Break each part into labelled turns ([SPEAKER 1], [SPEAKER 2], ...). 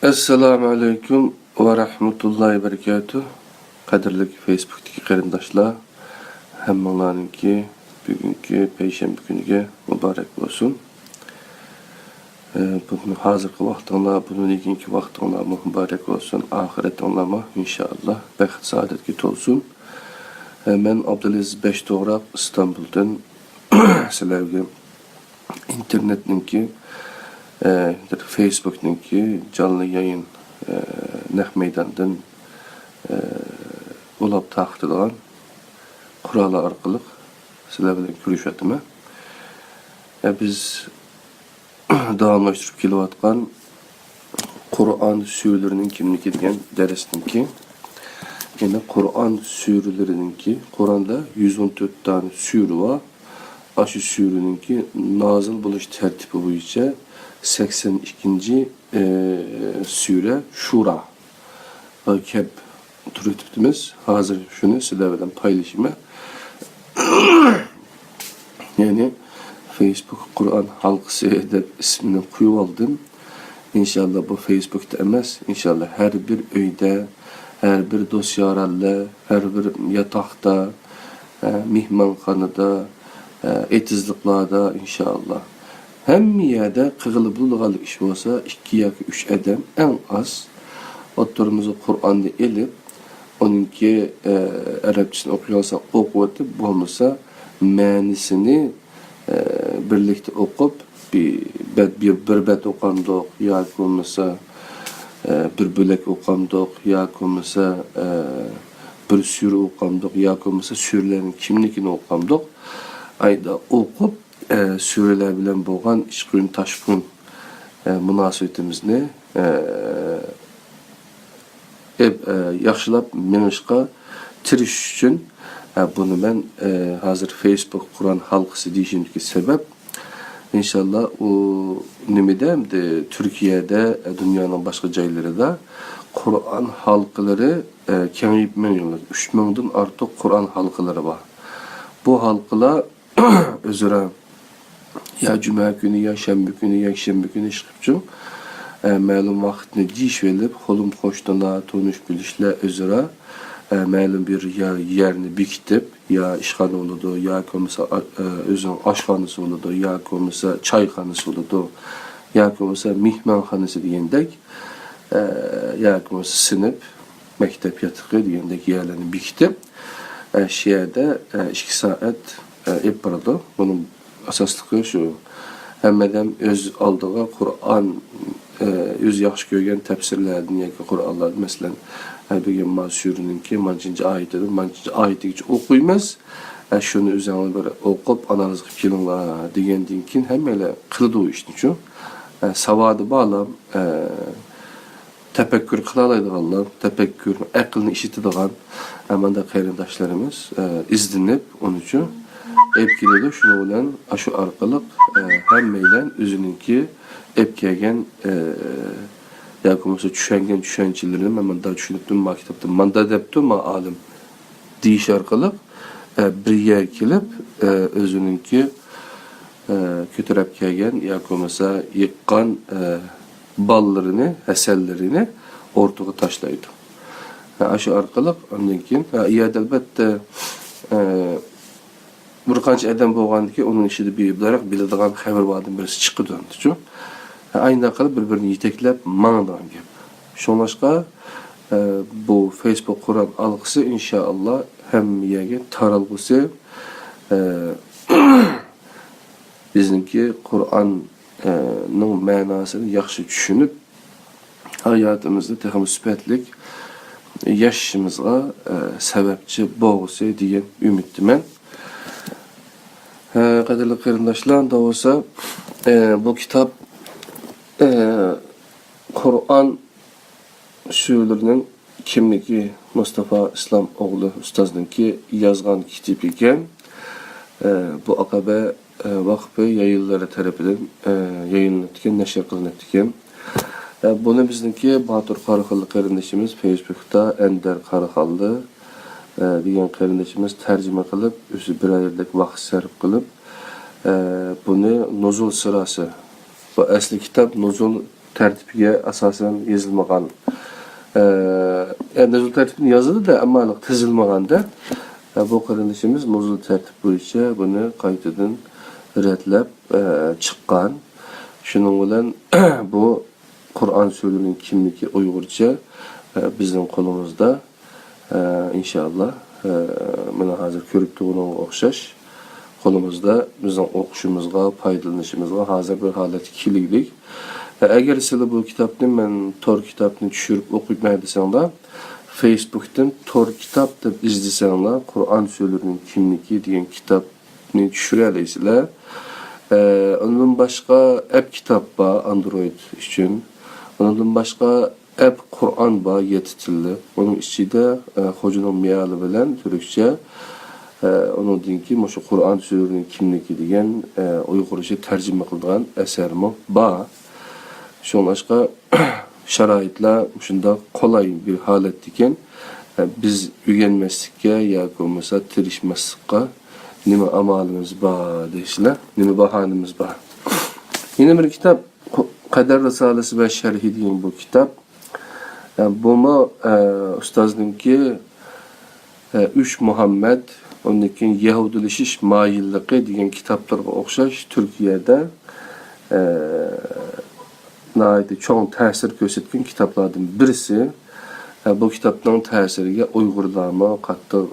[SPEAKER 1] Assalamu alaikum ve rahmetullahi ve berekatuh. Kadirlik Facebook'taki qarindoshlar, hammalarninki bugünkü peyshanba kuniga muborak bo'lsin. Bugün hozirgi vaqtinglar, bugungi vaqtinglar muborak bo'lsin. Oxiratinglarma inshaalloh baxt saodatga to'lsin. Men Abdulaziz Beshto'g'roq Istanbuldan sizlarga internetninki Facebook'ninki canlı yayın naq meydandan ulab taqdirlan qurali orqali sizlar bilan ko'rishyapman. Biz davomlashtirib kelayotgan Qur'on suralarining kimligi degan darsninki, ya'ni Qur'on suralarininki, Qur'onda 114 tane sura var. Aşı suraninki nazil bo'lish tartibi bo'yicha 82. Sure Şura. Kep turutibimiz. Hazır şunu sizler bilen paylaşayım. Yani Facebook Kur'an halkası deb ismini koyup aldım. İnşallah bu Facebook'ta emas. İnşallah her bir öyde, her bir dosyaralla, her bir yatakta, mihmanxonada, etizliklarda inşallah. Hem yerde qığılıp bulduğalı iş olsa 2 yoki 3 adam en az oturumuzu Kur'an'da elip onunki Arapçasını okuyorsa okuyatıp olmasa menisini birlikte okup bir bet okandık ya olmasa bir bölek okandık ya olmasa bir sürü okandık ya olmasa sürülerin kimlikini okandık ayda okup sureler bilen bo'lgan ishqun tashqun munosabatimizni yaxshilab menishga tirishish uchun buni men hozir Facebook Qur'on halqasi deyishimga sabab inshaalloh u nimada Turkiyada dunyoning boshqa joylarida Qur'on halqalari kengayib manyonlar 3000 dan ortiq Qur'on halqalari bor. Bu halqalar özüra ya cuma günü, ya şembe günü, ya şembe günü çıkıpçı ma'lum vaqtni diş verip, holum hoştana, tonuş bilişle özüra ma'lum bir yerini bekitip, ya işxana oludu, ya komisa özün aşxanası oludu, ya komisa çayxanası oludu, ya komisa mihmanxanası diyendek, ya komisa sınıf, mektep yatıqı diyendek yerlerini bekitip, şiyada 2 saat yapıldı. Bunun asaslığı şu. Hemmeden öz aldığı Kur'an öz yaxşı görgen tefsirlerden ya ki Kur'anlar mesela bugün mazsurunun ki mancınca ayetidir. Mancınca ayeti hiç okuyamaz. Şunu üzerine böyle okup analiz kilinler diyendiğin hemmele kıldı o işin için. Savadı bağlam tefekkür kılalaydı Allah. Tefekkür, aklını işitidiğen hemen de qarindoshlarimiz izdinip onun için epkiledi şunu bilen aşı arkalık hemmeylen özününki epkegen yakumsa düşengen düşüncelerini hemen daha düşünüptüm ma kitapta manda deptim ma alim deyiş arkalık bir yer kelip özününki kötürep kelgen yakumsa yıkkan ballarını, eserlerini ortaya taşlaydı. Aşı arkalık ondan keyin iyad elbette bir qancha adam bo'lgandiki, onun ishida beyilarak biladigan xabar bordan birisi chiqib döndü. Ayna qilib bir-birini yetaklab mangdigan gap. Shunlashqa bu Facebook Qur'on alg'isi inshaalloh hammaga taralg'usi bizniki Qur'onning ma'nosini yaxshi tushunib hayotimizda texnik sifatlik yaşımızga sebepçi bo'lsa degan umiddaman. Qadirli qarindoshlar, da olsa bu kitap Qur'on suralarining kimligi Mustafa İslam o'g'li ustozninki yozgan kitap ekan. Bu Aqaba vaqfi yayınları tarafidan yayınlangan, nashr qilingan. Bunu bizniki Batur Qaraxallı qarindoshimiz Facebook'ta Ender Qaraxallı degan qarindoshimiz tarjima qilib, o'zi bir oylik vaqt sarf qilib, buni Nuzul surasi Bu asli kitap Nuzul tertibiga asosan yozilmagan. Nuzul tertibini yazıldı da ama tizilmaganda bu qarindişimiz nuzul tertib bo'yicha buni qaytadan redlab chiqqan. Shuning bilan bu Qur'on so'zining kimligi Uyg'urcha bizning qo'limizda inshaalloh mana hozir ko'rib turganga o'xshash qo'limizda bizning o'qishimizga, foydalanishimizga hozir bir holat keliklik. Agar sizlar bu kitobni men Tor kitobni tushirib o'qiyman desanglar, Facebook'tan Tor kitob deb izlasanglar, Qur'on so'zlarining kimligi degan kitobni tushira olasizlar. Ondan başqa app kitob bor Android uchun. Ondan başqa app Qur'on bor 7 tilli. Onun ichida Xo'janing miyali bilan turkcha onundan keyin shu Qur'on so'zlarining kimligi degan Uyg'urcha tarjima qilingan asarmi bor. Şonlaşqa şaroitlar shunda qolay bir holat ekan, biz o'rganmaslikka yoki bo'lmasa tirishmaslikka nima amalimiz bor deysizlar, nima bahanimiz bor. Yana bir kitob Qadar risolasi va sharhi degan bu kitob. Bumi ustozninki 3 Muhammad, ondan keyin Yahudilashish moyilligi degan kitoblarga o'xshash Turkiyada nəhayət çox təsir göstərən kitablardan birisi. Bu kitabın təsiriga Uyg'urlarga qattiq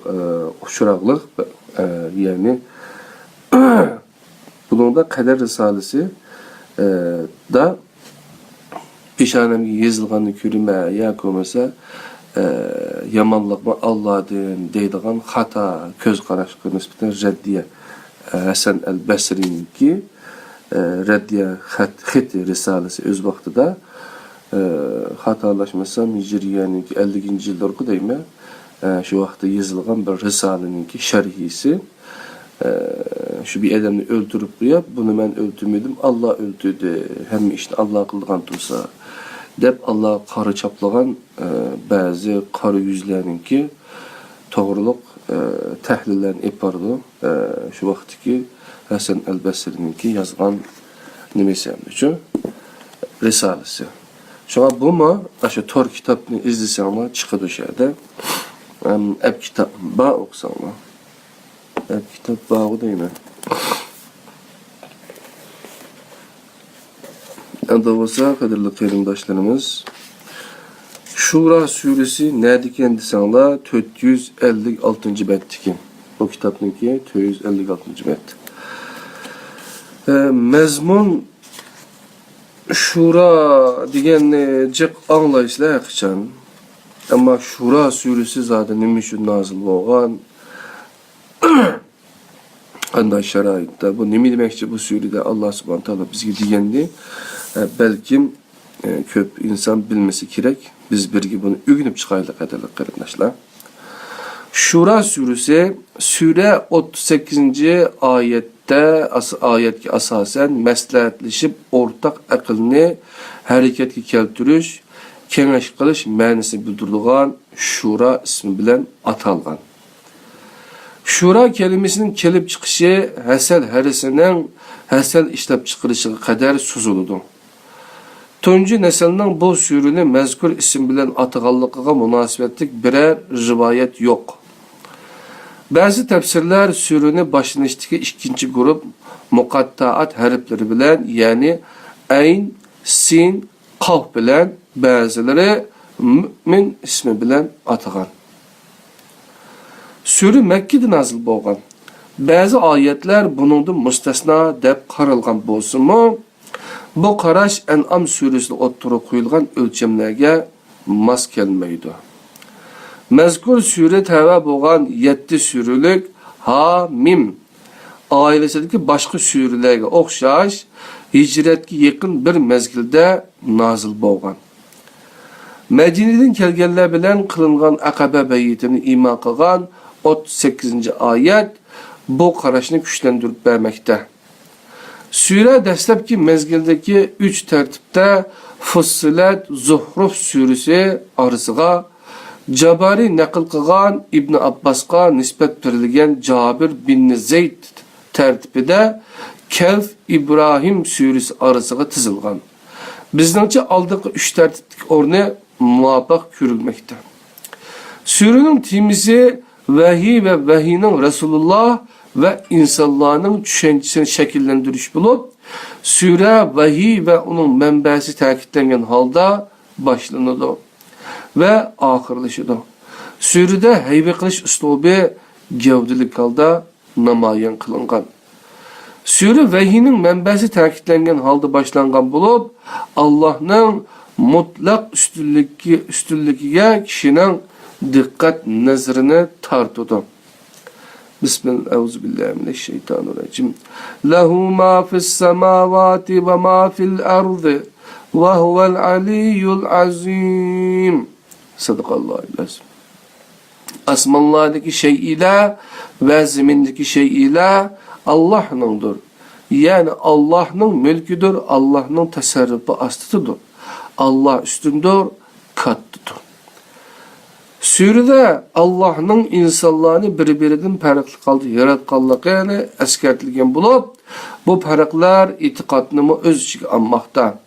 [SPEAKER 1] uçuraqlıq, yəni bununda Qadar risolasi da peshonamga yozilganini ko'rma yoki bo'lmasa yomonlikni Allohdan deydigan xato ko'z qarashga nisbatan raddiya Hasan al-Basri'ninki Raddiya xati risolasi o'z vaqtida xatolaşmasam Hijriyaning 50-yillarga deymi, shu vaqtda yozilgan bir risolaninki sharhisi. Shu bir odamni o'ldirib qo'yib, buni men o'ldirmadim, Alloh o'ldirdi, hamma ishni Alloh qilgan tursa deb Alloh qari chaplagan ba'zi qari yuzlarninki to'g'riliq tahlillarni epardi. Shu vaqtdagi Hasan al-Basri'ninki yazgan nimesi uchun risolasi. Şuna bu mu? Aşı Tor kitabını izlesenler çıkıdı şeyde. App kitap bağ okusanlar. App kitap bağı değil mi? Anda olsa kadarlı kıyımdaşlarımız Şura suresi nerede desenler 456. bettikin. Bu kitabınki 456. bet. Mezmun Şura deganni jiq anglaysizlar haqiqatan. Ammo Şura suresi zaten nima uchun nozil bo'lgan? Qanday sharoitda? Bu nima demakchi bu surada Alloh subhanahu taolo bizga degandi? Balkim ko'p inson bilmasi kerak. Biz birga buni o'rganib chiqaylik qadrli qarindoshlar. Şura suresi sura 38-oyatda ayetga asosan maslahatlashib o'rtaq aqlni harakatga keltirish, kengash qilish ma'nosini bildirilgan Şura ismi bilan atalgan. Şura keliməsinin kelib chiqishi hasal harisining hasal ishlab chiqarishiga qadar suziladi. Tunji naslning bu surani mazkur ism bilan ataganligiga munosabatlik biror rivoyat yo'q. Bazı tefsirler surani başlanışdagi ikkinchi grup muqattaat harflari bilan, ya'ni ayn, sin, qaf bilan, ba'zilari Mü'min ismi bilan atagan. Sura Makkada nazil bo'lgan. Ba'zi oyatlar buningdan mustasno deb qaralgan bo'lsa-mu, bu qarash An'am surasida o'ttirib qo'yilgan o'lchamlarga mos kelmaydi. Mazkur sura tava bo'lgan 7 suralik Ha-Mim oilasidagi boshqa suralarga o'xshash hijratga yaqin bir mezgilda nozil bo'lgan. Madinadan kelganlar bilan qilingan Aqaba bayitini iymon qilgan 38-oyat bu qarashni kuchlantirib bermoqda. Sura dastlabki mezgildagi 3 tartibda Fussilat, Zuhruf surasi orasiga Jabari naql qilgan İbn Abbasqa nisbat berilgan Jabir bin Zayd tartibida Kehf İbrahim surasi orasiga tizilgan. bizningcha aldiki 3 tartiblik o'rni muvaffaq ko'rilmoqda. Surening temisi vahiy ve vahiyning Resulullah ve insanların düşüncesini şekillendiriş bulup, sure vahiy ve onun menbesi ta'kidlangan halda başlanıdı ve ahırlaşıdı. Surede heybe qilish uslubi gavdilik halda namoyon qilingan. Sure vahiyning menbesi ta'kidlangan halda başlangan bulup, Allah'ның mutlaq üstünligiga kishining dikkat nazarını tartıdı. Bismillahirrahmanirrahim. Lehu ma fis semavati ve ma fil ardı ve huvel aliyyul azim. Sadakallahu lazim. Asmanlardaki şey ile ve zemindeki şey ile Allah'ındır. Yani Allah'ın mülküdür, Allah'ın tasarrufu astıdır. Allah üstündür, kattıdır. Surede Allah'ın insanlarını birbirinden farklı kaldı yaratganligi eskertilgen bulup, bu farklar itikadını öz içine almakta.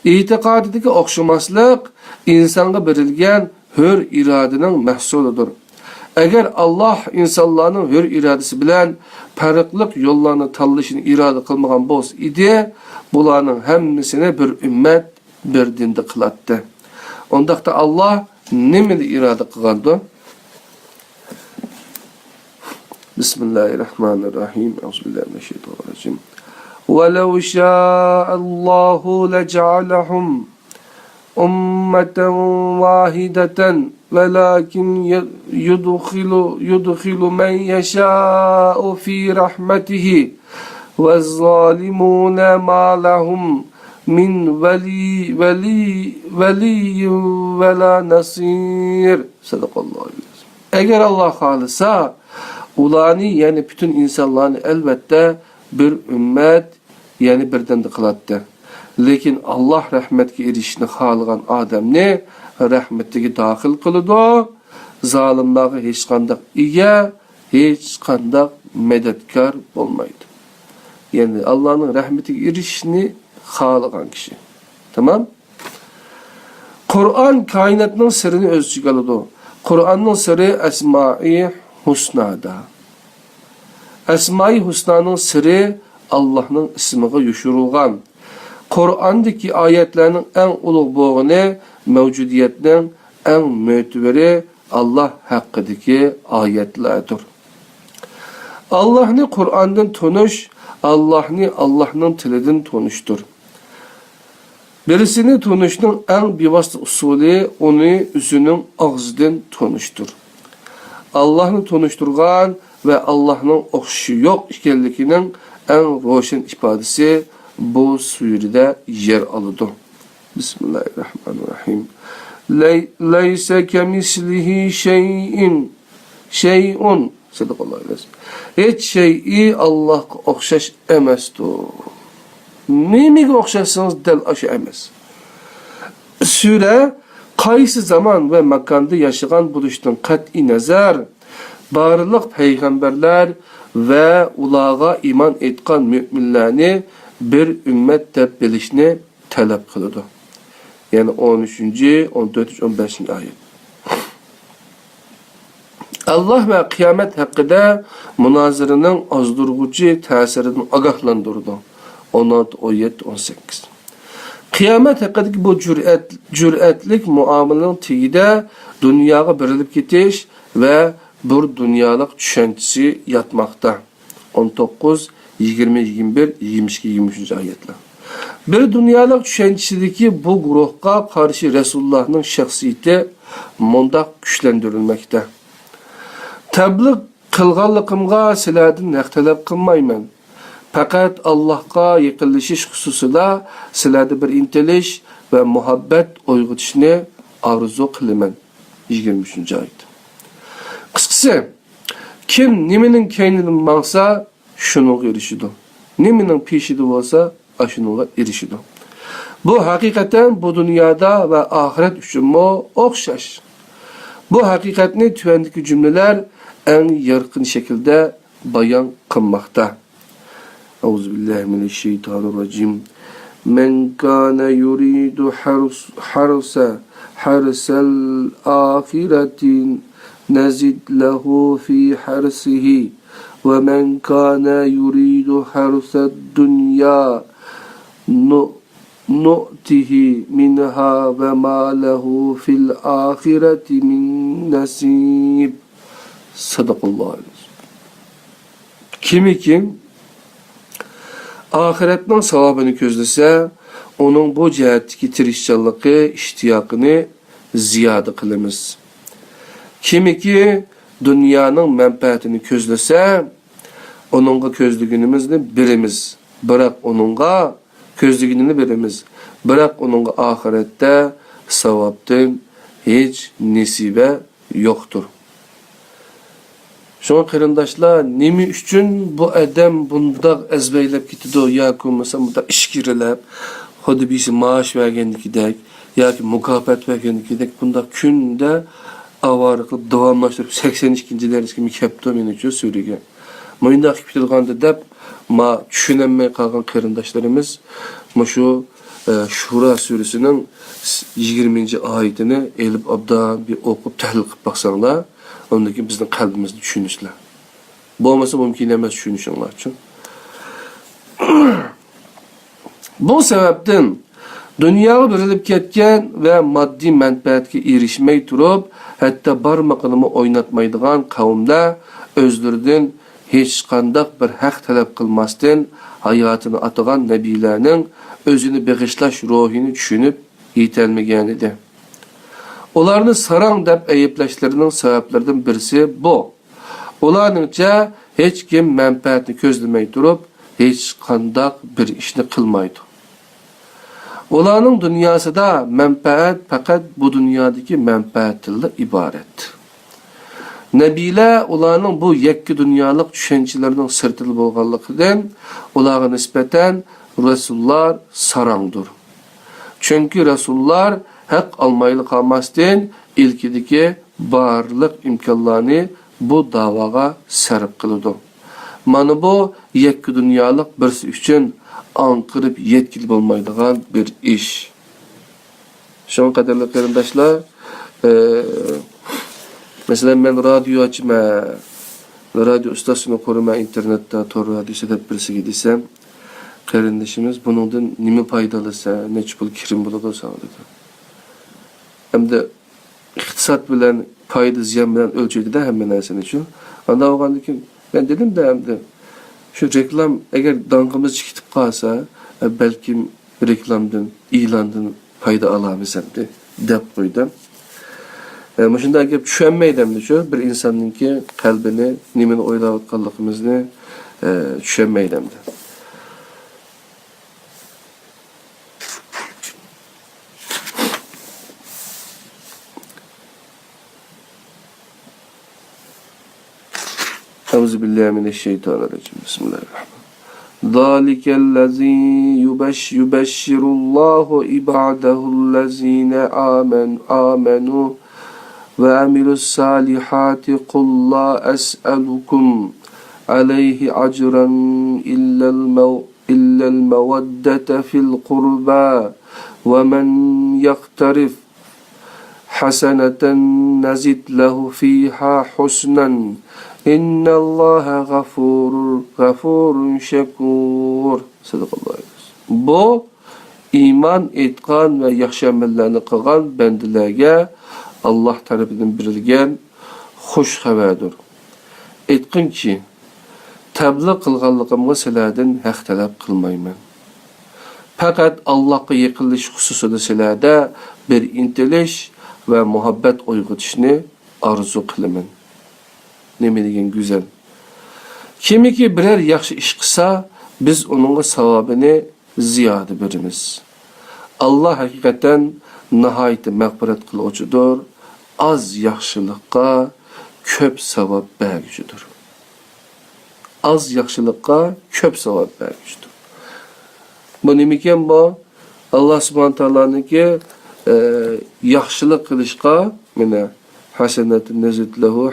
[SPEAKER 1] İtikadideki okşamaslık insanga berilgen hür iradenin mahsuludur. Eğer Allah insanların hür iradesi bilen farklılık yollarını tanlışını irade kılmagan boz idi, bularının hemmisine bir ümmet bir dinde kılattı. Ondakta Allah nemeli irade kılgandı? Bismillahirrahmanirrahim. Euzubillahimineşşeytanirracim. وَلَوْ شَاءَ اللّٰهُ لَجَعَلَهُمْ أُمَّةً وَاحِدَةً وَلَكِنْ يُدْخِلُ مَنْ يَشَاءُ فِي رَحْمَتِهِ وَالظَّالِمُونَ مَا لَهُمْ min veli ve la nasir. Sadakallahu aleyhi. Eğer Allah halisa ulani yani bütün insanlarını elbette bir ümmet yani birden de kılattı. Lekin Allah rahmetke erişini halagan adamni rahmetdeki dahil kılıdı. Zalimlere hiç kandak iye, hiç kandak medetkar olmaydı. Yani Allah'ın rahmetdeki erişini halagan kişi. Tamam? Kur'an kainatının sırrını öz içine aldı. Kur'an'ın sırrı Esma-i Husna'da. Esma-i Husna'nın sırrı Allah'ın ismiga yoşurulgan. Kur'an'daki ayetlerinin en uluq boğunu mevcudiyetinin en müteveri Allah hakkındaki ayetlerdir. Allah'ını Kur'an'dan tanış, Allah'ın tilinden tanıştır. Birisini tanışının en bivasıta usulü onu üzünün ağzından tanıştır. Allah'ını tanıştırgan ve Allah'ın okşu yok ikenlikinin en roşen ifadesi bu surede yer alıdır. Bismillahirrahmanirrahim. Leyse kemislihi şey'un. Sadakallahu aleyhi. Hiç şey'i Allah'a okşaş emezdir. Neyine okşarsınız del aşı emez. Sure qaysı zaman ve makanda yaşayan buluştan kat'i nazar barlıq peygamberler ve ulağa iman etkan müminlerini bir ümmet deb bilishni talab qiladi. Yani 13. 14. 15. ayet. Allah ve kıyamet hakkında münazırının azdırgıcı təsirini agahlandırdı. 16, 17, 18. Kıyamet hakkındaki bu cüretlik muamelenin teyide dünyaya birilip getiş ve bir dünyalık düşüncesi yatmakta. 19, 20, 21, 22, 23. ayetler. Bir dünyalık düşüncesideki bu gruhqa karşı Resulullah'ın şahsiyeti mundaq güçlendirilmekte. Təbliğ qılğanlığımğa siladın naqtalab qılmayman. Fakat Allah'a yaqinlashish xususida silada bir intilish ve muhabbet uyg'otishni arzu qilaman. 23. ayet. Qisqasi, kim nimening keynidan mangsa shunga erishidi. Nimening peshida bo'lsa, ashunga erishidi. Bu haqiqatan bu dunyoda ve ahiret uchunmi o'xshash. Bu haqiqatni tuvandagi cümleler en yarqin şekilde bayan qilmoqda. Euzubillahimineşşeytanirracim. Men kana yuridu harsal ahiretin nezid lehu fi harsihi ve men kana yuridu harsad dünya nu'tihi minha ve ma lehu fil ahireti min nasib. Sadakallahu aleyhi. Kim ahiretinin savabını közlese, onun bu cihetteki tirişçalığı, iştiyakını ziyade kılımız. Ki dünyanın menfaatini közlese, onunla közlüğünümüzü birimiz. Bırak onunla közlüğünü birimiz. Bırak onunla ahirette savabdan hiç nesibe yoktur. Şoňa kırındaşlar, nimi üçün bu adam bunda ezbeylep gitdi ya ki bunda iş girilep, hadi birisi maaş vergendikidek, ya ki mukafat vergendikidek, bunda künde avarıqlı davamlaştırıp 82. derski mikapta meni üçün söylegen. Moyunda kipitilganda dep, ma düşünenmey kalgan kırındaşlarımız, şu Şura suresinin 20. ayetini elip abdan bir okup tahlil kıp baksanlar, ondaki bizden kalbimizni düşünüşler. Bu olmasa mümkün emas düşünüşünler için. Bu sebepten dünyaga berilip ketken ve maddi menfaatga erişmey turup, hatta barmaqını oynatmaydigan kavimler özlerinden hiç kandak bir hak talep kılmasdan hayatını atagan nebilerinin özünü bağışlaş ruhini düşünüp yetelmegen idi. Onlarını sarang dep eyipleşlerinin sebeplerinden birisi bu. Onlarınca hiç kim menfaatini közlemey durup, hiç kandak bir işini kılmaydı. Onların dünyası da menfaat fakat bu dünyadaki menfaatille ibaret. Nebiler onların bu yekki dünyalık düşüncelerinin sırtılı bolganlıkından onlara nispeten Resullar sarangdır. Çünkü Resullar hak almaylı kalmasdan ilkideki barlık imkanlarını bu davaga sarf kılıdı. Mana bu yekki dünyalık birisi üçün ankırıp yetkili bolmaydigan bir iş. Şoň kadarly qarindaşlar, mesela ben radyo açma, radyo istasyonu kurma, internette tor radyosu dep birisi gidisem, qarindaşımız bunundan nime paydalısa, neçe pul kirim buladı sağladı. Hem de iktisat bilen, payda ziyan bilen ölçüydü de hemen narsani şu. Anda oğandakin ben dedim de hem de şu reklam eğer dankımız çıkıp kalsa belki reklamdan, ilandan payda alamazsam de dep koydum. Şunda gep düşünmeydem de şu bir insanın ki kalbini, nimeni oylayotganligimizni düşünmeydem de. Euzubillahimineşşeytanirracim. Bismillahirrahmanirrahim. Zalikellezî yubeşşirullahu ibâdehüllezîne âmenû ve amilussâlihâti kul lâ es'elukum aleyhi acran illel meveddete fil kurbâ ve men yaktarif haseneten nezid lehu fîhâ husnen İnnallâhe gafurun şekur. Sadakallahu aleyhi. Bu iman etkan ve yaxşı amellerini kılgan bendilerge Allah tarafından berilgen hoş haberdir. Etkin ki tebliğ kılganlığımı silerden hak talep kılmayman. Fakat Allah'a yakınlış hususunda silerde bir intiliş ve muhabbet uygutuşunu arzu kılımın. Neme degen güzel. Kimi ki birer yaxşı iş kısa, biz onunla savabını ziyade berimiz. Allah hakikaten nihayet mağfiret kılıcıdır. Az yaxşılıkka köp savab bergücüdür. Az yaxşılıkka köp savab bergücüdür. Bu nemiken bu? Allah subhanahu ta'ala'nın ki yaxşılık kılışka mene hasenetun nezid lehu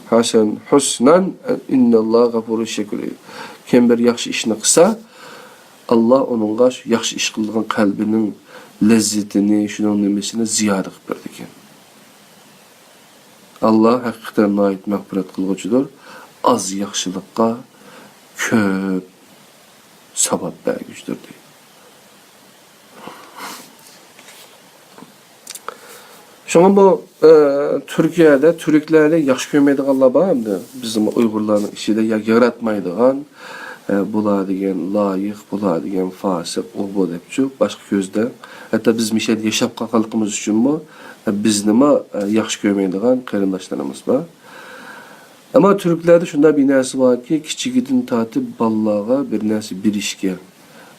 [SPEAKER 1] hasen husnan innallahu gafurun şekur. Kim bir yaxşı işini kısa Allah onunğa şu yaxşı iş qılğan qalbinin lezzetini, şunun nimesini ziyadə qılıb berdi ekan. Allah haqiqatan nəhayət məğfirət qılğucudur. Az yaxşılıqqa köp savab bərgücdür deyir. Şuna bu Türkiye'de Türklerle yaxşı görmeydiğanlar barmı? Bizim Uygurların içinde yaratmaydiğan bular degen layık, bular degen fasık, o bu depçu başka gözde. Hatta biz mişet yaşap qalqımız üçün bu biz nima yaxşı görmeydiğan qarindaşlarımız var. Ama Türklerde şunda bir nersi var ki kiçigidin tatib ballağa bir nersi bir işke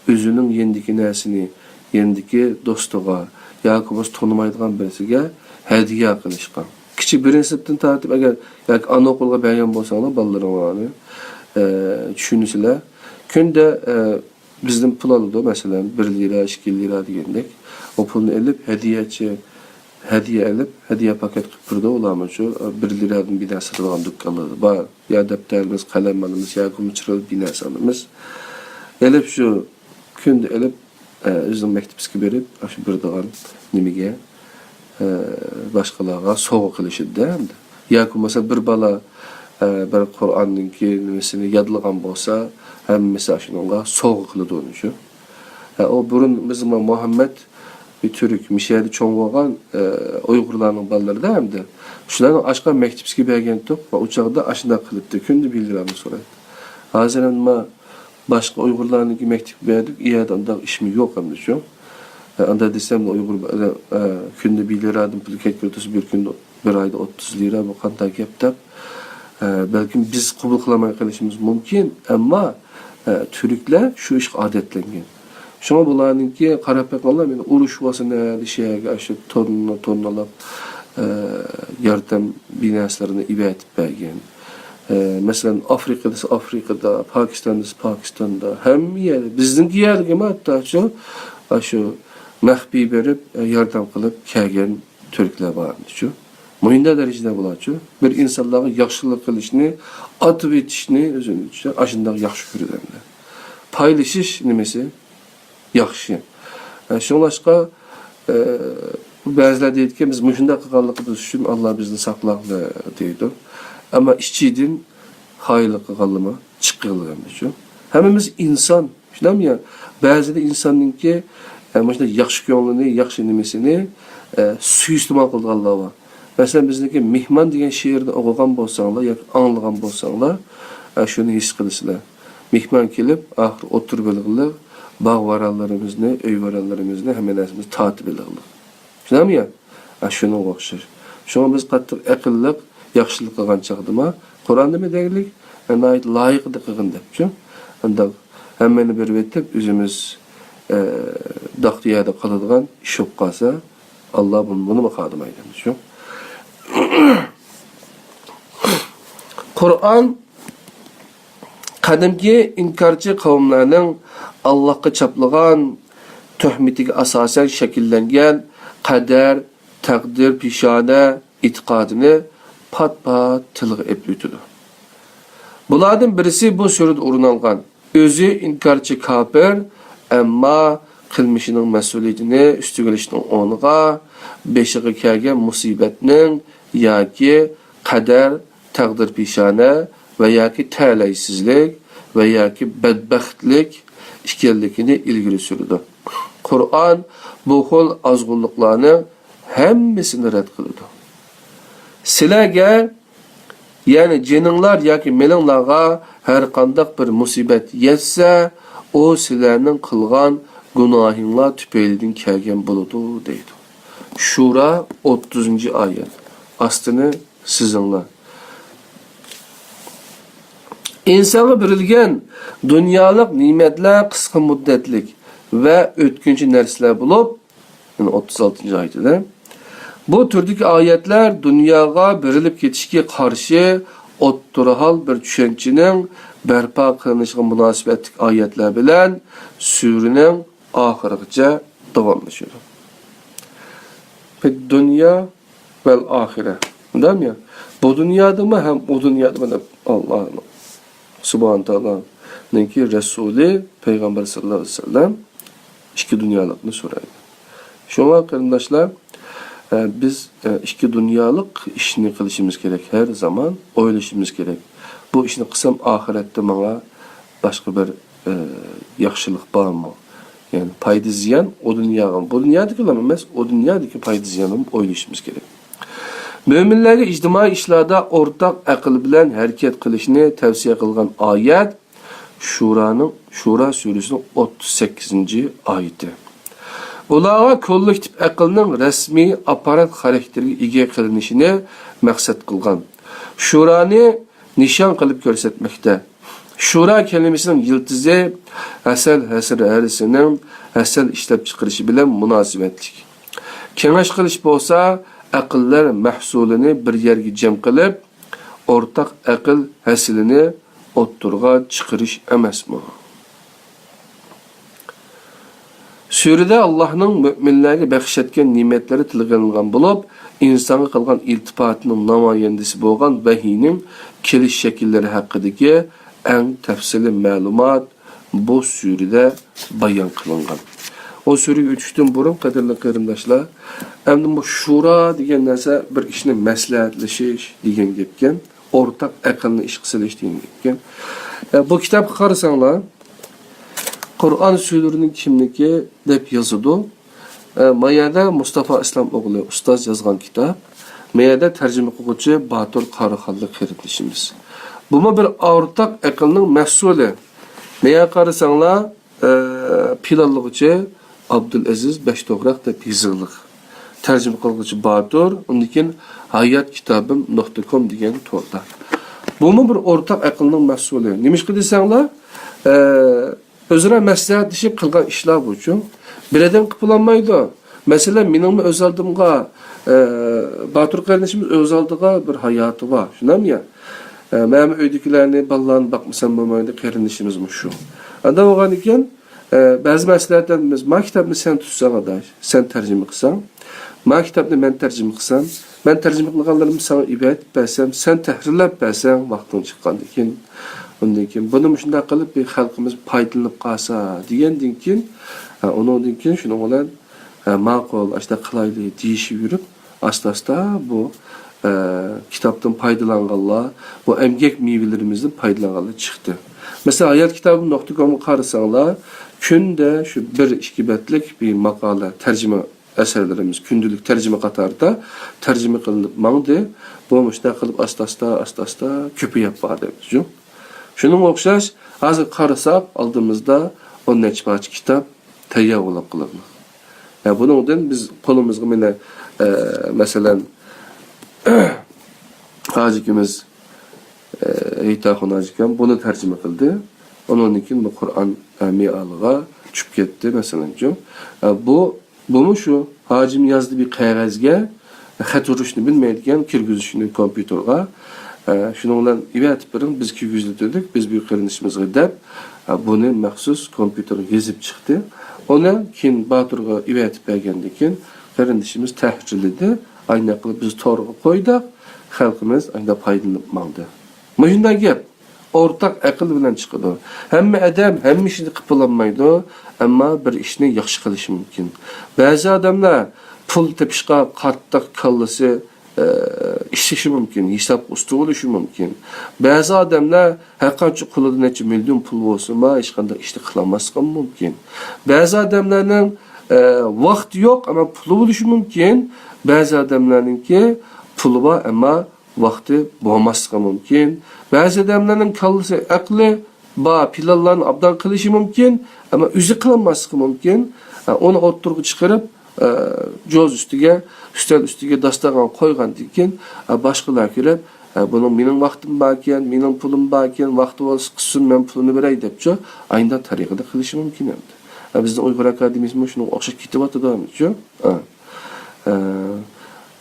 [SPEAKER 1] özünün yendiki nersini yendiki dostuğa Yakubuz tanımaydigan birisiga hediye qilishgan. Kichik birinchi sinfdan tartib agar yoki ana o'qulga bergan bo'lsanglar bolalaringlarni tushunasizlar. Kunda bizning pul oldi masalan 1 lira, 2 lira degandek. O pulni elib hediye elib, hediye paket qilib turdi ularga shu 1 liradan bir narsa sotadigan do'konlar bor. Ya daftarimiz, qalamimiz, ya ko'michiril bir narsamız. Elib shu kunda elib özünün məktəbimizə berib, aşı birdiğan nimige başqalarına soğuk qilishdi. Yoki mesela bir bala bir Qur'anninki nimesini yadlagan bolsa, hammasi ashunga soğuk qiladi onu shu. O burun bizim Muhammed bir Türk mişədi çoğ bolğan Uygurlarning balalari hamda. Shularning aşqan məktəbimizə bergan to'q va uçaqda ashunda qilibdi. Kunda bildiramni so'raydi. Hozir nima başka Uygurlarınki mektep verdik, iyada anda işmi yok hem de şu. Anda desem de Uygur günde 1 liradan pul ketiriyoruz, bir günde bir ayda 30 lira bu kantar yaptık. Belki biz kabul kılamayı kalışımız mümkün ama Türkler şu iş adetlengen. Şuna bunlarınki Karapekmanlar yani uruş vasına şeye aşı tonla yardım binaslarını ibadət bergen. Mesela Afrika'da, Pakistan'da hem yerde bizdenki yerde mi hatta şu mahbi berip yardım kılıp kelgen Türkler vardı şu. Mühimde derecede bular şu. Bir insanlara yaxşılık kılışını, atıp etişini özünü şu. Aşında yaxşı görürler. Paylaşış nimesi yaxşı. Şunlaşqa bazılar deydi ki biz mühimde qılğanlığımız üçün Allah bizni saqlaqlı deydi. Ama işçiydin hayırlı qılğanlıma çıqqılığım şu. Hemimiz insan. Şunam ya bazıda insanın ki mesela yaxşı köngülünü, yaxşı nimesini suiistemal qılğanlar var. Mesela bizdeki Mihman degan şeirni o'qigan bo'lsanglar yoki anglagan bo'lsanglar, shuni his qilasizlar. Mihman kelib, axir o'tir bilg'ili bog' varallarimizni, uy varallarimizni hamma narsamizni tatib bilg'ili. Shunam ya? Shuni o'xshash. Shunga biz qattiq aqlliq yaxshilik qilgan chaqdima Qur'on nima deylik? Nayt loyiqda qilgan debchi. Unda hammani berib etib o'zimiz daqtiyada qiladigan ish bo'lib qolsa, Alloh buni maqadmaydi shu. Qur'on qadimgi inkarchi qavmlarning Allohga chaplagan tuhmatiga asosan shakllangan qadar, taqdir, pishona e'tiqodini pat-pat tilga epütüdü. Bulardan birisi bu sürüd o'rin olgan. Özü inkarchi kafir, ammo qilmishining mas'uliyatini üstügelishning o'rniga beshiga kelgan musibatning yoki qadar, taqdir pishona va yoki talaysizlik va yoki badbaxtlik ekanligini ilgari surdi. Qur'on bu xil azg'unliklarni hammasini rad qildi. Sizlarga yani jininglar yoki melinglarga har qanday bir musibat yetsa, o sizlarning qilgan gunohinglar tufaylidan kelgan bo'ladi deydi. Shura 30-oyat. Astını sizinglar. İnsana berilgan dunyolik ne'matlar qisqa muddatlik va o'tkinchi narsalar bo'lib, 36-oyatda bu türdeki ayetler dünyaga berilip ketişkiye karşı o'ttirahal bir tushunchaning barpo qilinishiga munosabatli ayetler bilen surining oxirigacha davomlashadi. Dünya vel ahire. Değil mi? Bu dünyada mı hem o dünyada mı? Allah Subhanahu Teala ki Resulü Peygamber sallallahu aleyhi ve sellem iki dünyalıkını soraydı. Şuna kardeşler, biz iki dünyalık işini kılışımız gerek her zaman, oylaşımız gerek. Bu işini kısam ahirette bana başka bir yaxşılık var mı? Yani payda ziyan o dünyadan, bu dünyadaki olamaz, o dünyadaki payda ziyanını oylaşımız gerek. Müminlerge ictimai işlarda ortak akıl bilen hareket kılışını tavsiye kılgan ayet Şura suresinin 38. ayeti. Ularga kollektiv akılning resmi aparat xarakteriga ega qilinishini maqsad qilgan. Şurani nishon qilib ko'rsatmoqda. Şura kelimesining yiltizi asal hasr arisining asal ishlab chiqarishi bilan munosabatlik. Kengash qilish bo'lsa, aqllar mahsulini bir yerga jam qilib, o'rtaq aql hasilini o'ttirga chiqarish emasmi? Surede Allah'ın müminlerine bəxşetken nimetleri tilgənilgan bulup, insana kılgan iltifatının namayendisi bolgan vahiyinin keliş şekilleri hakkındaki en tefsili malumat bu surede bayan kılıngan. O sürü üçtün burun kadarlı karındaşlar, hem bu şura degen narsa bir işini məsləhətləşiş degen gepken, ortak akılını iş qısılış degen gepken. Bu kitap qarasanlar, Kur'an sürülerinin kimligi dep yazıdı. Mayada Mustafa İslam oğlu ustaz yazgan kitap. Mayada tercüme kılgıcı Batur Karaxallı kardeşimiz. Bu bir ortak akılının mesulü. Neye karısanlar pilallıgıcı Abdülaziz Beştokrak dep yazılıq. Tercüme kılgıcı Batur, ondikin hayatkitabım.com degen torda. Bu bir ortak akılının mesulü. Nemiş ki desenler? Özüne məsləhətləşib qılğan işlər bu üçün birədən qıpılanmaydı. Məsələn, mənim öz aldığımğa Batur qardaşımız öz aldığı bir hayatı var. Şunam ya. Mənim öydükilərini, balalarını baxmısan olmaydı, qardaşımız şu. Anda oğan ikən bəzi məsləhətlərimiz, ma kitabını sən tutsan adaş, sən tərcümə qısan, ma kitabını mən tərcümə qısan, mən tərcümə qılğanlarımı sana ibadət bəsəm, sən təhrirləb bəsəm, vaxtın çıxqandı ki, ondan keyin buni shunday qilib bir xalqimiz foydalanib qolsa degandan keyin undan keyin shuni bilan ma'qul ashta qilayli deyishib yurib asta bu kitobdan foydalanganlar bu emgak mevalarimizdan foydalanganlar chiqdi. Mesela hayat kitabı.com'u qarasanglar kunda shu 1-2 betlik bir maqola tercüme eserlerimiz gündelik tercüme qatarida tercüme qilinib mangdi. Bu shunday qilib asta ko'payib bordi. Şunun okşaş, hazır qarasak aldığımızda 10 neçə parça kitap tayyor olub qılınır. Yani bunun biz kolumuzga mene mesela hacikimiz Eytahun hacikem bunu tercüme kıldı. Onun için bu Kur'an mealığa çıkıp gitti mesela. Bu şu hacim yazdı bir qağazga xat uruşunu bilmeydigan kirgizishini kompüterga Şununla ibatib birin biz kirgizdik, biz bir qarindishimizga deb buni maxsus kompüterga yezib chiqdi. Ona keyin Baturga ibatib bergandan keyin qarindishimiz tahrirladi. Ayni qilib biz to'g'ri qo'ydik. Xalqimiz ayda foydalanib mangdi. Mana shunday gap o'rtaq aql bilan chiqadi. Hamma odam hamma ishni qilolmaydi, ammo bir ishni yaxshi qilishi mumkin. Ba'zi odamlar pul tepishga qattiq kallasi işleşi mümkün, hesap usta oluşu mümkün. Bazı adamlar haqiqatçı qulida neçə milyon pul olsa, hiç qanday işni qılamasqan mümkün. Bazı adamlarning vaqti yo'q, ama pulu oluşu mümkün. Bazı adamlarninki pulu var, ama vaqti bo'lmasqan mümkün. Bazı adamlarning kallasi aqli ba pilallarni abdan qilishi mümkün, ama o'zi qilmasqan mümkün. Onu o'ttirib chiqarib joz üstüge, üstel üstüge dastagan koygan dikin, başkalar kirip, bunun benim vaktim bakken, benim pulum bakken, vakti olsa kısın ben pulunu verey depço, aynı tariqada kılışı mümkün emdi. Bizden Uygur Akademisi şunun okşak kitibatı da emdi.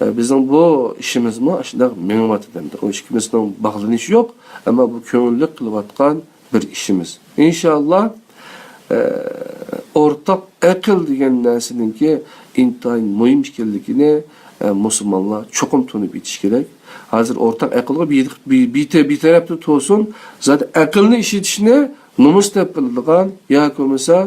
[SPEAKER 1] Bizden bu işimiz mi? Aşında menumat edemdi. O işimizden bağlanışı yok, ama bu köngüllük kılıvatkan bir işimiz. İnşallah ortak akıl degen narsaninki intayin muhim ekanligini musulmonlar cho'qim tunib yetish kerak. Hozir ortak aqlga bir tarafda to'sin, zaten aqlni ishlatishni numus deb biladigan yoki bo'lmasa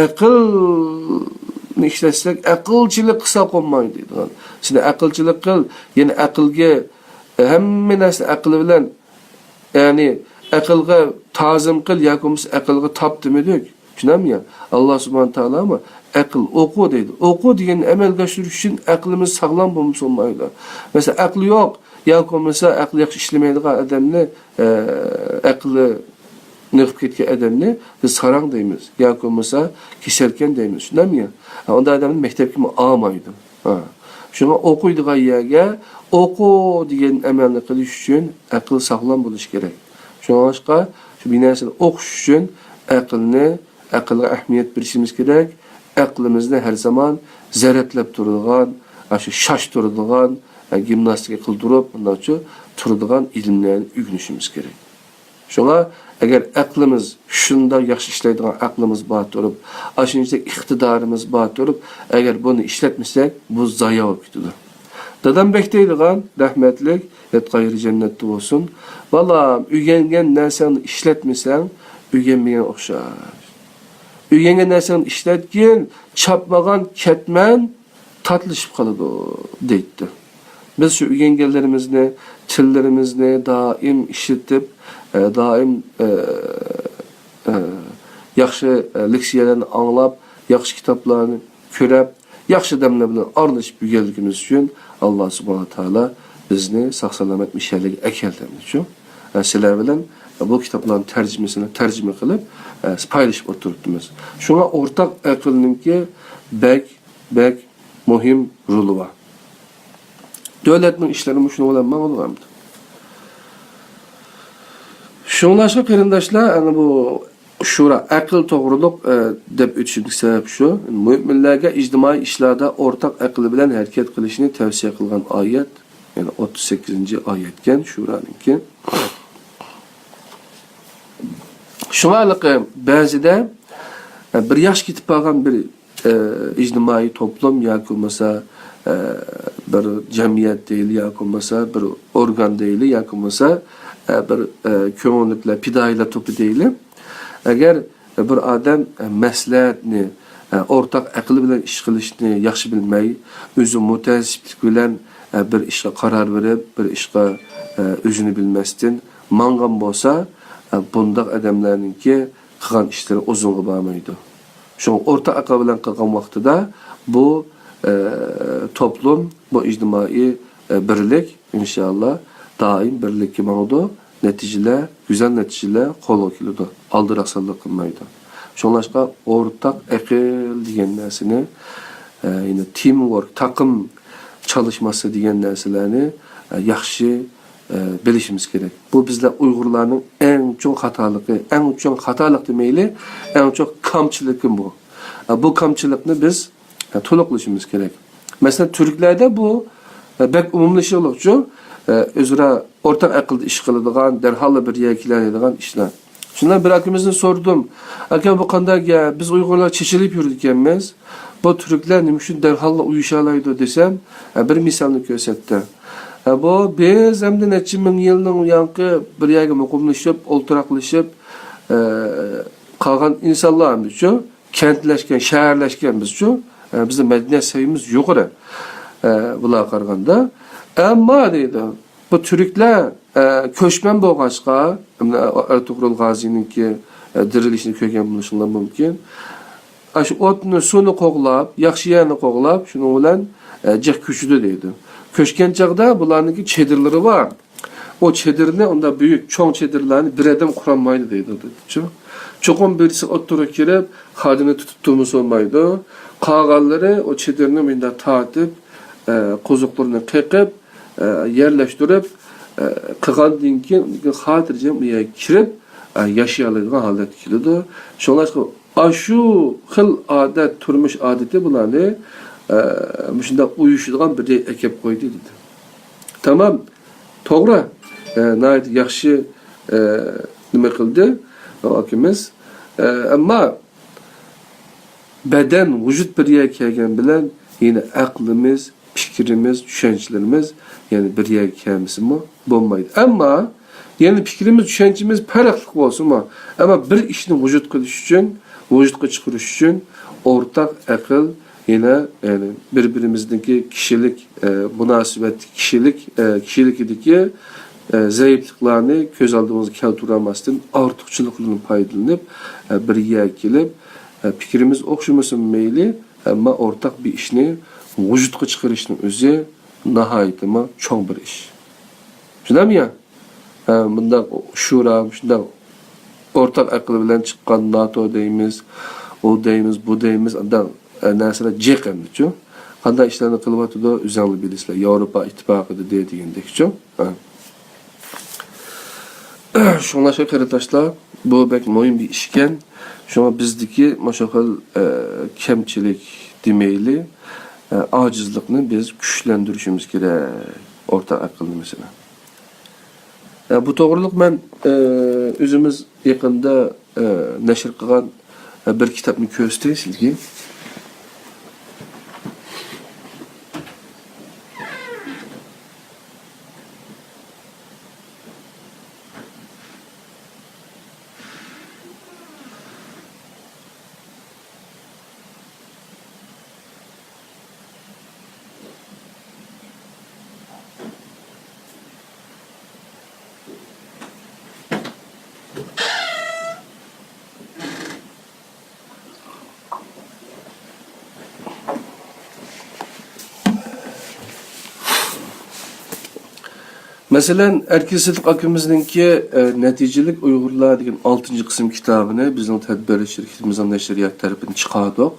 [SPEAKER 1] aqlni ishlasak aqlchilik qilsa qolmaydi deydigan. Sizlar aqlchilik qil, ya'ni aqlga hamma narsa aql bilan, ya'ni aqlga ta'zim qil yoki bo'lmasa aqlga top demaydik. Tushunammi? Alloh subhanahu taolo ama aql o'qu deydi. O'qu degan amalga oshirish uchun aqlimiz sog'lom bo'lmasa olmaydi. Masalan, aqli yo'q yoki bo'lmasa aqli yaxshi ishlamaydigan odamni aqli nıqib ketgan adamni biz sarang deymiz. Yoki bo'lmasa keselkan deymiz. Tushunammi? Unda odamni maktabga olmaydi. Shunga o'qiydigan yerga o'qu degan amalni qilish uchun aql sog'lom bo'lish kerak. Shunga shu binasini o'qish uchun aqlga ahamiyat berishimiz kerak. Aqlimizni har zaman zaratlab turadigan, shu shash turadigan, gimnastika qildirib, undan so'ng turadigan ilmlarni o'rganishimiz kerak. Shunga agar aqlimiz shunda yaxshi ishlaydigan aqlimiz bor turib, ashuncha iqtidorimiz bor turib, agar buni ishlatmasak, bu zoya bo'lib ketadi. Dadam bekdeydigan rahmatlik, yatqayri jannatda bo'lsin. Vallahi o'rgangan narsani ishlatmasang, o'rganmagan o'xshar. O'rgangan narsani ishlatgin, chopmagan ketman tatlışıp qoladi deydi. Biz shu o'rganganlarimizni, tillarimizni doim ishlatib, doim yaxshi leksiyalarni anglab, yaxshi kitoblarni ko'rib, yaxshi damlar bilan aralashib yurganligimiz uchun Alloh subhanahu taolo bizni sog'-salomat mishallarga akeltirdi. Shu sizlar bilan bu kitoblarni tarjima qilib paylaşıp oturtdimiz. Şuna ortak aqlninki bek muhim rolu var. Devletning ishlari shuni bilan ma'lumdir. Şunlaşqa qarindoshlar, ana bu shura aql to'g'riliq deb o'tishimning sababi shu. Mo'minlarga ijtimoiy ishlarda o'rtaq aql bilan harakat qilishni tavsiya qilgan oyat, ya'ni 38-oyatgan shuraninki. Şunlarlık ba'zida bir yaş ketib qolgan bir ijtimoiy toplum yoki bo'lmasa bir jamiyat deyli yoki bo'lmasa bir organ deyli yoki bo'lmasa bir ko'ngilliklar fidoyilar to'pi deyli. Agar bir odam maslahatni o'rtaq aql bilan ish qilishni yaxshi bilmay, o'zi mutassiblik bilan bir ishga qaror berib, bir ishga o'zini bilmasdan mangan bo'lsa, bundaq adamlarninki qilgan ishlari uzunga bormaydi. Şun o'rta aql bilan qilgan vaqtida bu toplum, bu ijtimoiy birlik inshaalloh doim birlikka ma'noda natijalar, güzel natijalar qo'lga keladi. Aldiraqsonlik qilmaydi. Shunlashqa o'rtaq aql degan narsani, ya'ni teamwork, taqim çalışması degan narsalarni yaxshi bilishimiz kerak. Bu bizlar Uyg'urlarning eng cho'ng xatolik demayli, eng cho'ng kamchiligi bu. Bu kamchilikni biz to'liqlashimiz kerak. Masalan, Türklarda bu bek umumlashiliq uchun o'zra o'rtaq aqlda ish qiladigan, darhol bir yerga keladigan ishlar. Shundan bir akimizdan sordum. Aka, bu qanday gap? Biz Uyg'urlar chechilib yurganmiz. Bu Türklar nima uchun darhol uyushalaydi desam, bir misolni ko'rsatdi. Bu biz hamda necha ming yilning yanqi bir yerga muqimlashib, o'ltiraqlashib qolgan insonlarmiz-ku, kentlashgan, shaharlashgan biz-ku, bizning madaniyat seviyamiz yuqori. Bular qaraganda, ammo deydi, bu Türklar ko'chman bo'lg'achqa, Ertuğrul G'aziyninki dirilishini ko'rgan bo'lishinglar mumkin. Shu o'tni, suvni qo'g'lab, yaxshi yerni qo'g'lab, shuning bilan jiq ko'chidi deydi. Köşken çağda bularınki çedirleri var. O çedirni onda büyük, çoğun çedirlerini bir adam kuranmaydı deydi. Çoğun birisi oturup girip, hadini tuttuğumuz olmaydı. Kağalları o çedirni minda tatip, kozuklarını kekip, yerleştirip, kıgan dinki hadirce kirip, yaşayalıydığın halet kilidi. Şunlaşka, şu hıl adet, turmuş adeti bularını, shunda uyushadigan bir ekib qo'ydi dedi. Tamam, to'g'ri. Nayt yaxshi nima qildi akimiz. Ammo badan, vujud bir yerga kelgan bilan yine aqlimiz, fikrimiz, tushunchalarimiz yani bir yerga kelmasimi bo'lmaydi. Ammo Yani fikrimiz, düşüncemiz farklı olsun ama bir işni vücutga düşüş için, vücutga çıkarış için ortak akıl yine yani birbirimizdeki kişilik münasebet, kişilikdeki zayıflıklarını göz aldığımızı keltiremezdin, artıkçılıklarını paydalanıp bir yere gelip fikrimiz okşamasın meyli ama ortak bir işni vücutga çıkarışın özü nahayet ama çok bir iş. Şundan mı ya? Bunda şura, şunda ortak akıl bilen çıkan NATO deyimiz, o deyimiz, bu deyimiz, adan nesile cekenli ço. Kanda işlerini kılıbatı da üzerli bilisler. Avrupa İttifakı da dediğindeki ço. Şuna şey kardeşler, bu belki mühim bir işken. Şuna bizdeki maşakal kemçilik demeyli, acizlikini biz güçlendirişimiz gerek. Ortak akıllı mesela. Bu doğruluk ben özümüz yakında neşir kılgan bir kitapını göstereyim sizge. Mesela Erkin Sıdık Akımızınki Neticelik Uygurlar degan 6. kısım kitabını bizning tadbir şirketimizin neşriyat tarafından çıkardık.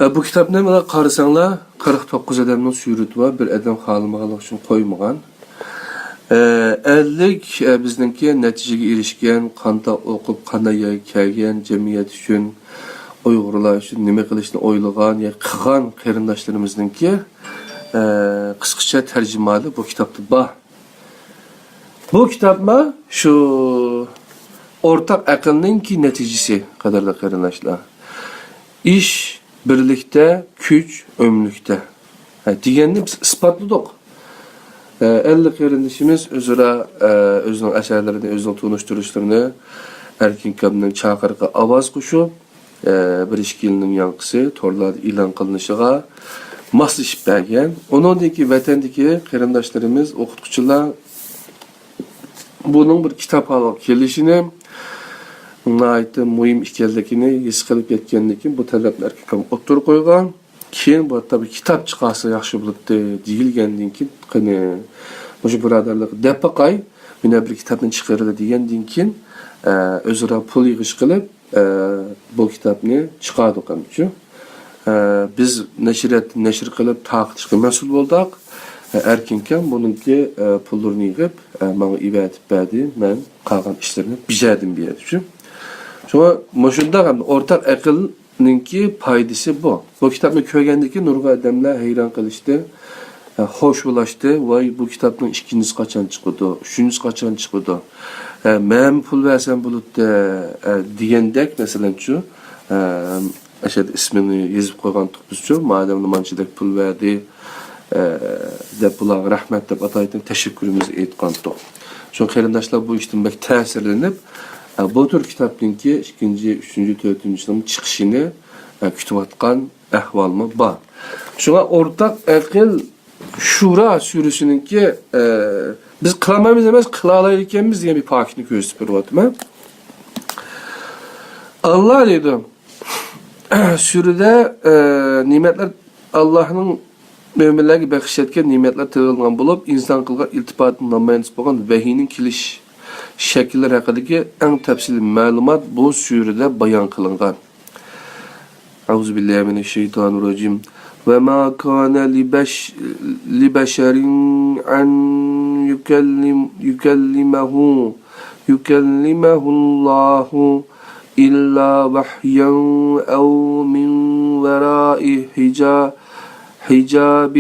[SPEAKER 1] Bu kitapni mana qarasanglar 49 adamning surati var, bir adam xalımağılık üçün qoymagan. 50 bizningki netijaga erishgan, qanday o'qib, qanday kelgan, jamiyat uchun, Uygurlar uchun nima qilishni o'ylagan, qilgan qarindoshlarimizninki kısaca tercümalı bu kitapta bah. Bu kitapma şu ortak akılınki neticesi kadar da karınlaşlar. İş birlikte, güç ömlükte. Diyenini biz ispatladık. 50 kardeşimiz özünün eserlerini, özünün tunuşturuşlarını Erkin Kabının çağırıqı avaz kuşup bir işkilinin yankısı torlarda ilan kılınışıga maslışıp bergen. Onundaki vatandaki qarindoshlarimiz, o'qituvchilar bunun bir kitap alıp kelishini, naytı muhim ekanligini his qilib yetgandan bu talablar kim o'ttirib qo'ygan. Keyin bu tabii kitap chiqarsa yaxshi bo'ladi deyilgandan keyin qani o'sha birodarlar depaqay mana bir kitapni chiqaradi degandan keyin o'zaro pul yig'ish qilib bu kitapni chiqardik hamchu. Biz neşir qilib taqtishga mas'ul bo'ldik. Erkinkan buningki pullarni yig'ib menga ivatib berdi. Men qolgan ishlarni bijadim bu yerda. Shunga mushunda ham o'rtaq aqlninki foydasi bu. Bu kitobni ko'rgandiki nurg'a odamlar hayron qilishdi. Xo'sh bo'lishdi. Voy bu kitobning ikkinchisi qachon chiqadi? Uchinchisi qachon chiqadi? Men pul versam bo'ladi degandek masalan-chu aşağıda ismini yazıp koygan tukbuzcu, madem numançıdak pul verdi, de pula rahmet dep ataydan teşekkürümüzü etkan tuk. Şun qarindoshlar bu işten bek ta'sirlanib, bu tür kitapninki 2, 3, 4 yılın çıkışını kütüvatkan ahvalımı var. Şuna ortak akıl Şura sürüsününki biz kılamamız emez, kılalayırkenimiz diye bir pakini gösterip var. Allah dedim. Sürüde nimetler Allah'ın müminlerge bəxşetken nimetler tığılgan bulup insan kılgan iltifatından mühendis bolgan vahiyinin kiliş şekiller hakkındaki en tefsili malumat bu sürüde bayan kılıngan. Euzubillahimineşşeytanirracim. Ve ma kana li beşerin an yukellimehullahu إلا وحيا أو من وراء حجاب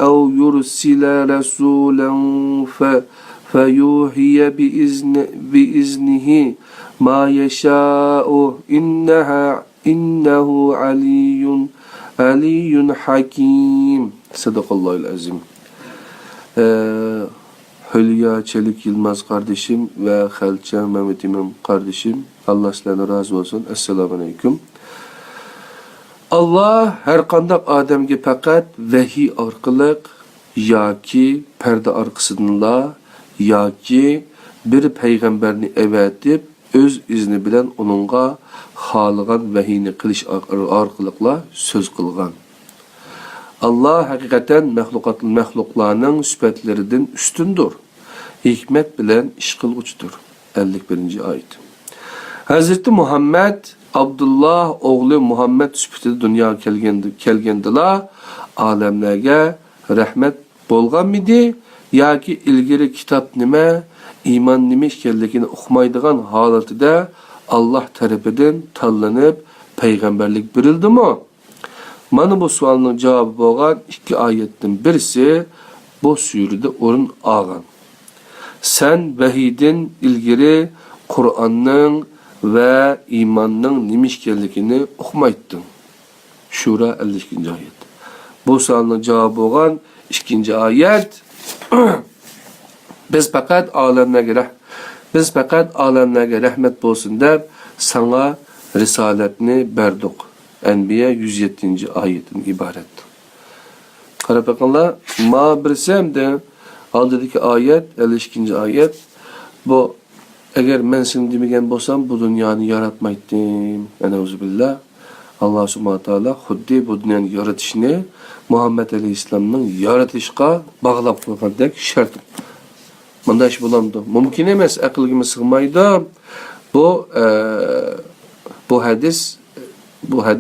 [SPEAKER 1] أو يرسل رسولا فيوحي بإذنه ما يشاء إنه علي حكيم. صدق الله العظيم. Hülya Çelik Yılmaz kardeşim ve Halça Mehmet İmam kardeşim. Allah sizlerden razı olsun. Esselamu Aleyküm. Allah her kandak Adem'ge fakat vahiy arkalık yaki perde arkasınınla yaki bir peygamberini evetip öz izni bilen onunla halıgan vahiyini kılış arkalıkla söz kılgan. Allah hakikaten mehluklarının süpetlerinden üstündür. Hikmet bilen iş kılgıçtır. 51. ayet. Hazreti Muhammed Abdullah oğlu Muhammed süpeti dünya kelgendila alemlerge rahmet bolgan midi yoki ilgiri kitap nime iman nime işkelligini okumaydigan halatida Allah tarafidan tanlanıp peygamberlik birildi mi? Mana bu sualning cevabı bo'lgan ikki oyatdan birisi bu surada o'rin olgan. Sen vahiydan ilgari Qur'onning ve imanning nima ekanligini o'qimayding. Shura 52. oyat. Bu sualning javobi bo'lgan ikkinchi oyat. Biz faqat olamlarga rahmat bo'lsin deb sana risolatni berdik. Enbiya 107. ayetin ibaret. Qarab bakınlar, ma birsem de aldaki ayet, 52. ayet bu eğer men seni demegen bolsam bu dünyanı yaratmaydım. Enauzubillah. Allah Subhanahu Teala xuddi bu dünyanı yaratışını Muhammed Aleyhisselam'ın yaratışqa bağlap qo'ygandek şart. Bunday ish bo'lamdi. Mumkin emas, aqlga sig'maydi. Bu hadis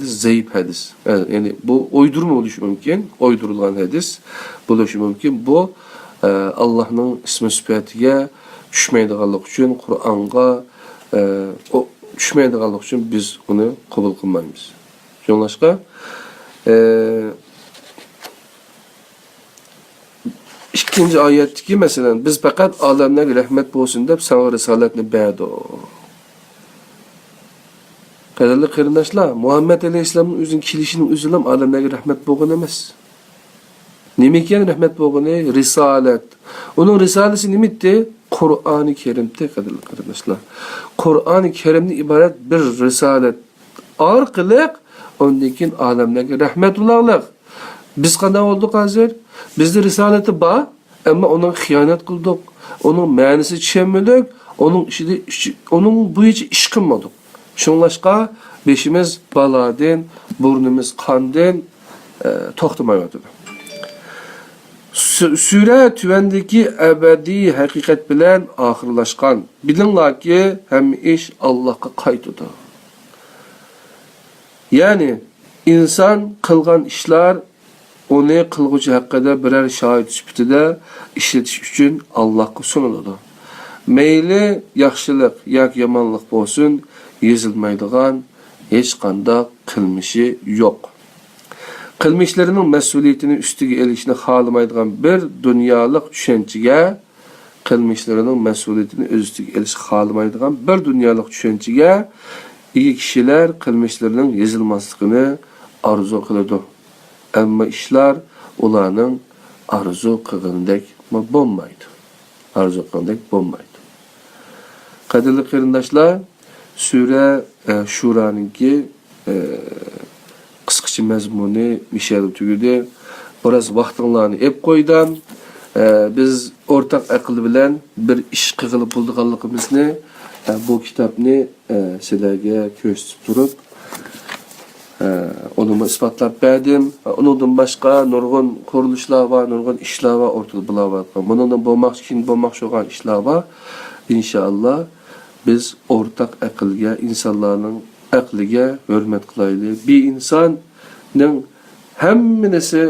[SPEAKER 1] zayıf hadis. Yani bu uydurma oluşu mümkün. Uydurulgan hadis oluşu mümkün. Bu Allah'ın ismi sübhatiga düşmeydiganlık için Kur'an'a düşmeydiganlık için biz onu kabul kılmayız. Jonlaşqa ikinci ayetdeki mesela biz fakat alemlerge rahmet bolsun deb sana risaletni berdi. Qadirli qarindoshlar, Muhammed Aleyhisselam'ın özün kilişinin özülam alemlerge rahmet bo'lgan emas. Nima ekan rahmet bo'lgani? Risalet. Onun risalesi nimitdi? Kur'an-ı Kerim'de qadirli qarindoshlar. Kur'an-ı Kerim'den ibaret bir risalet arqılık ondan keyin alemlerge rahmet ulaqliq. Biz qanday oldik hozir? Bizde risaleti bor, ama onun xiyonet qildik. Onun ma'nisi tushunmadik. Onun bo'yicha ish qilmadik. Şunlaşqa beşimiz baladın, burnumuz qandın to'xtamayotdi. Sure tüvendeki ebedi hakikat bilen ahırlaşkan. Bilinler ki hem iş Allah'a qaytıdı. Yani insan kılgan işler onu kılgıcı hakkında birer şahit sübütüde işletiş için Allah'a sunuldu. Meyli yaxşılık yak yamanlık olsun yazılmaydıgan hiç qanday qilmishi yo'q. Qilmishlarining mas'uliyatini ustiga elishni xohlamaydigan bir dunyolik tushunchaga, qilmishlarining mas'uliyatini o'z ustiga elishni xohlamaydigan bir dunyolik tushunchaga ega kishilar qilmishlarining yozilmasligini arzu qiladi. Ammo ishlar ularning arzu qilgandek bo'lmaydi. Arzu qilgandek bo'lmaydi. Qadrli qarindoshlar, Sure Şura'nınki qısqacha mazmuni mishal tugudi. Biraz vaqtinglarni ep qo'ydan. Biz o'rtaq aql bilan bir ish qilib bo'lganligimizni bu kitobni sizlarga ko'rsatib turib onu isbotlab berdim. Undan boshqa nurg'un qurilishlar va nurg'un ishlar va o'rtada bo'layotgan. Bundan bo'lmoqchi bo'lgan ishlar va inshaalloh biz ortak aqlga, insanların aqliga hürmet qilaylik. Bir insanın hammanasi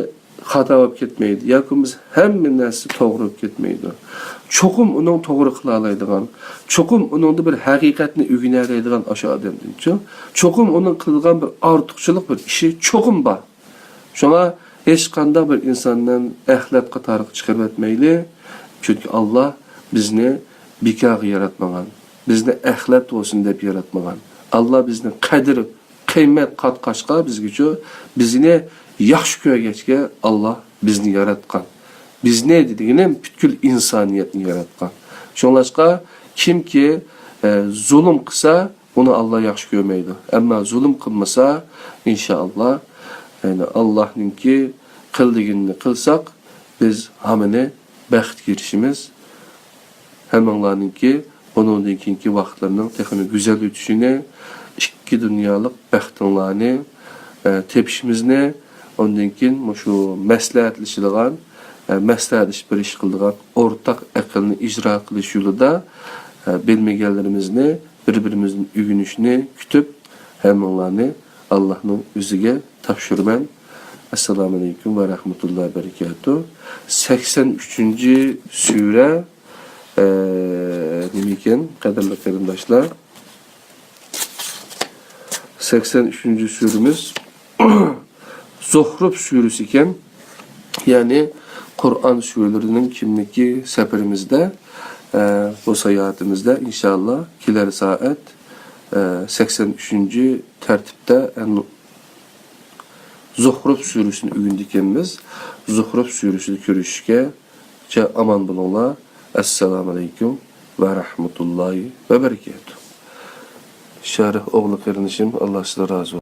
[SPEAKER 1] xato bo'lib ketmaydi. Yoki biz hammanasi to'g'ri bo'lib ketmaydi. Cho'qim uning to'g'ri qila oladigan, cho'qim uningda bir haqiqatni o'rgana oladigan o'sha odamdan-chi. Cho'qim uning qilgan bir ortiqchilik bir ishi cho'qim bor. Shunga hech qanday bir insondan axlatga tariq chiqarib etmaylik. Chunki Alloh bizni bekor yaratmagan. Bizni axlat olsun deb yaratmagan. Allah bizni qadr, qiymat qatqashqa bizga bizni yaxshi ko'rgachga Allah bizni yaratgan. Biz ne dediğini bütkül insaniyetini yaratkan. Şonlaşqa kimki zulüm kısa onu Allah yaxşı görmeydi. Ama zulüm kılmasa inşallah yani Allah'ınki kıldığını kılsak biz hamene bəxt girişimiz hemenlarınki onun ki vaxtlarının texmi güzel ötüşünü iki dünyalık bəxtinlarını tepişimizni ondan keyin şu məsləhətlişidigan məsləhət iş bir iş kıldıgan ortak akılını icra kılış yolunda bilmegenlerimizni birbirimizin ügünüşünü kütüp hemenlarını Allah'ın üzüge tapşırman. Esselamu Aleyküm ve Rahmetullahi ve Berekatuhu. 83. sure nemiken kaderli kardeşler 83. suremiz Zuhruf suresi iken yani Kur'an surelerinin kimliki seferimizde bu seyahatimizde inşallah kiler saat 83. tertipte Zuhruf suresini ügündikemiz Zuhruf suresini görüşke aman bulunla. Esselamu Aleyküm ve Rahmetullahi ve Berekatuhu. Şerif oğlu kardeşim Allah size razı olsun.